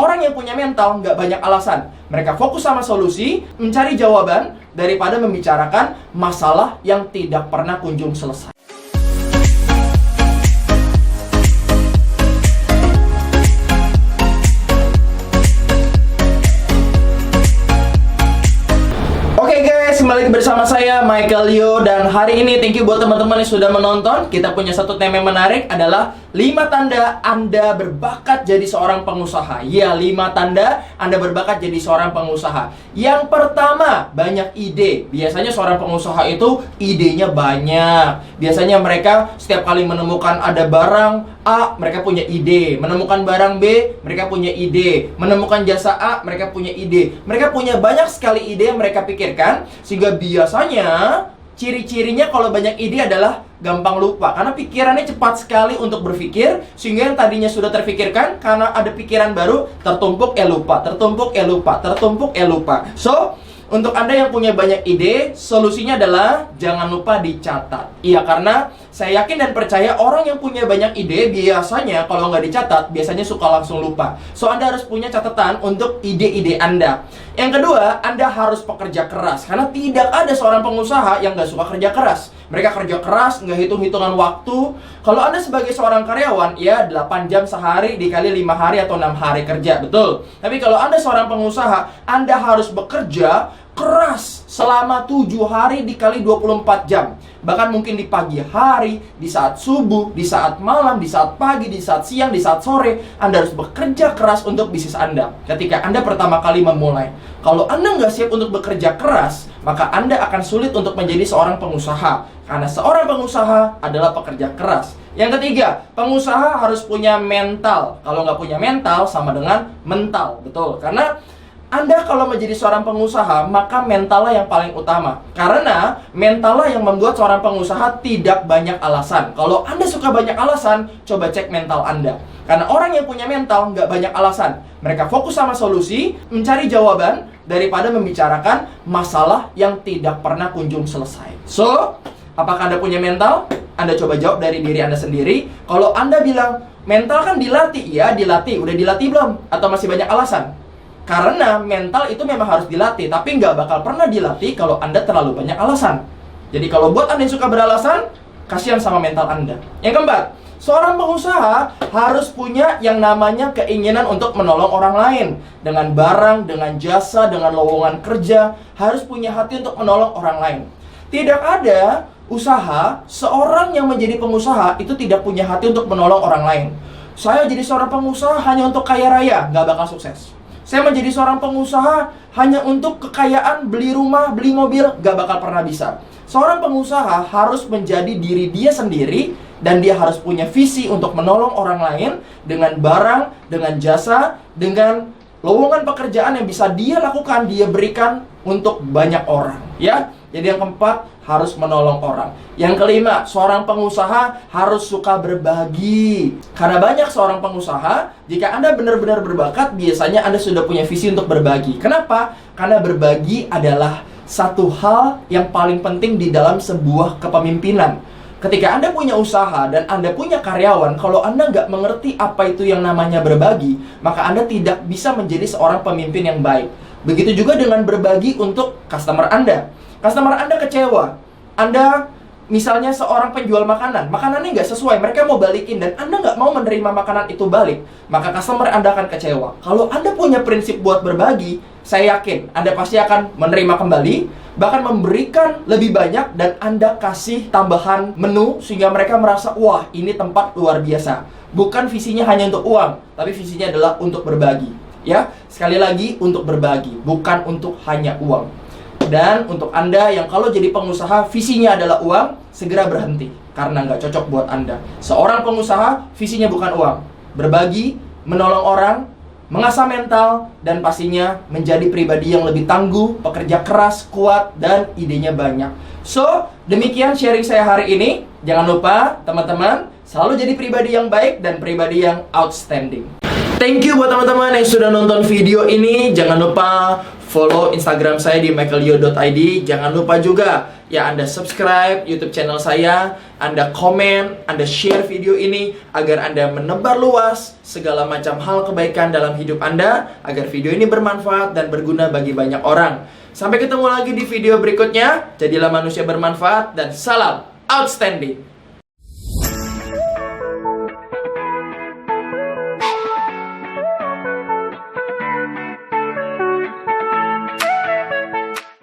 orang yang punya mental nggak banyak alasan. Mereka fokus sama solusi, mencari jawaban, daripada membicarakan masalah yang tidak pernah kunjung selesai. Kembali bersama saya Michael Yo, dan hari ini thank you buat teman-teman yang sudah menonton. Kita punya satu tema yang menarik, adalah 5 tanda Anda berbakat jadi seorang pengusaha. Ya, 5 tanda Anda berbakat jadi seorang pengusaha. Yang pertama, banyak ide. Biasanya seorang pengusaha itu idenya banyak. Biasanya mereka setiap kali menemukan ada barang A, mereka punya ide. Menemukan barang B, mereka punya ide. Menemukan jasa A, mereka punya ide. Mereka punya banyak sekali ide yang mereka pikirkan. Sehingga biasanya ciri-cirinya kalau banyak ide adalah gampang lupa. Karena pikirannya cepat sekali untuk berpikir. Sehingga yang tadinya sudah terfikirkan, karena ada pikiran baru, tertumpuk lupa, tertumpuk lupa, tertumpuk lupa. So, untuk Anda yang punya banyak ide, solusinya adalah jangan lupa dicatat. Iya, karena saya yakin dan percaya orang yang punya banyak ide biasanya kalau nggak dicatat, biasanya suka langsung lupa. So, Anda harus punya catatan untuk ide-ide Anda. Yang kedua, Anda harus pekerja keras. Karena tidak ada seorang pengusaha yang nggak suka kerja keras. Mereka kerja keras, nggak hitung-hitungan waktu. Kalau Anda sebagai seorang karyawan, ya 8 jam sehari dikali 5 hari atau 6 hari kerja, betul. Tapi kalau Anda seorang pengusaha, Anda harus bekerja keras selama 7 hari dikali 24 jam. Bahkan mungkin di pagi hari, di saat subuh, di saat malam, di saat pagi, di saat siang, di saat sore. Anda harus bekerja keras untuk bisnis Anda ketika Anda pertama kali memulai. Kalau Anda nggak siap untuk bekerja keras, maka Anda akan sulit untuk menjadi seorang pengusaha. Karena seorang pengusaha adalah pekerja keras. Yang ketiga, pengusaha harus punya mental. Kalau nggak punya mental, sama dengan mental. Betul, karena Anda kalau menjadi seorang pengusaha, maka mentalnya yang paling utama. Karena mentalnya yang membuat seorang pengusaha tidak banyak alasan. Kalau Anda suka banyak alasan, coba cek mental Anda. Karena orang yang punya mental nggak banyak alasan. Mereka fokus sama solusi, mencari jawaban, daripada membicarakan masalah yang tidak pernah kunjung selesai. So, apakah Anda punya mental? Anda coba jawab dari diri Anda sendiri. Kalau Anda bilang, mental kan dilatih. Ya, dilatih. Udah dilatih belum? Atau masih banyak alasan? Karena mental itu memang harus dilatih, tapi nggak bakal pernah dilatih kalau Anda terlalu banyak alasan. Jadi kalau buat Anda yang suka beralasan, kasihan sama mental Anda. Yang keempat, seorang pengusaha harus punya yang namanya keinginan untuk menolong orang lain. Dengan barang, dengan jasa, dengan lowongan kerja, harus punya hati untuk menolong orang lain. Tidak ada usaha, seorang yang menjadi pengusaha itu tidak punya hati untuk menolong orang lain. Saya jadi seorang pengusaha hanya untuk kaya raya, nggak bakal sukses. Saya menjadi seorang pengusaha hanya untuk kekayaan, beli rumah, beli mobil, gak bakal pernah bisa. Seorang pengusaha harus menjadi diri dia sendiri, dan dia harus punya visi untuk menolong orang lain dengan barang, dengan jasa, dengan lowongan pekerjaan yang bisa dia lakukan, dia berikan untuk banyak orang. Ya, jadi yang keempat, harus menolong orang. Yang kelima, seorang pengusaha harus suka berbagi. Karena banyak seorang pengusaha, jika Anda benar-benar berbakat, biasanya Anda sudah punya visi untuk berbagi. Kenapa? Karena berbagi adalah satu hal yang paling penting di dalam sebuah kepemimpinan. Ketika Anda punya usaha dan Anda punya karyawan, kalau Anda nggak mengerti apa itu yang namanya berbagi, maka Anda tidak bisa menjadi seorang pemimpin yang baik. Begitu juga dengan berbagi untuk customer Anda. Customer Anda kecewa. Anda misalnya seorang penjual makanan, makanannya nggak sesuai, mereka mau balikin, dan Anda nggak mau menerima makanan itu balik, maka customer Anda akan kecewa. Kalau Anda punya prinsip buat berbagi, saya yakin Anda pasti akan menerima kembali, bahkan memberikan lebih banyak, dan Anda kasih tambahan menu sehingga mereka merasa, wah, ini tempat luar biasa. Bukan visinya hanya untuk uang, tapi visinya adalah untuk berbagi. Ya, sekali lagi, untuk berbagi, bukan untuk hanya uang. Dan untuk Anda yang kalau jadi pengusaha visinya adalah uang, segera berhenti, karena nggak cocok buat Anda. Seorang pengusaha visinya bukan uang, berbagi, menolong orang, mengasah mental, dan pastinya menjadi pribadi yang lebih tangguh, pekerja keras, kuat, dan idenya banyak. So, demikian sharing saya hari ini. Jangan lupa teman-teman selalu jadi pribadi yang baik dan pribadi yang outstanding. Thank you buat teman-teman yang sudah nonton video ini. Jangan lupa follow Instagram saya di michaelyo.id. Jangan lupa juga ya Anda subscribe YouTube channel saya, Anda komen, Anda share video ini agar Anda menebar luas segala macam hal kebaikan dalam hidup Anda, agar video ini bermanfaat dan berguna bagi banyak orang. Sampai ketemu lagi di video berikutnya. Jadilah manusia bermanfaat dan salam outstanding.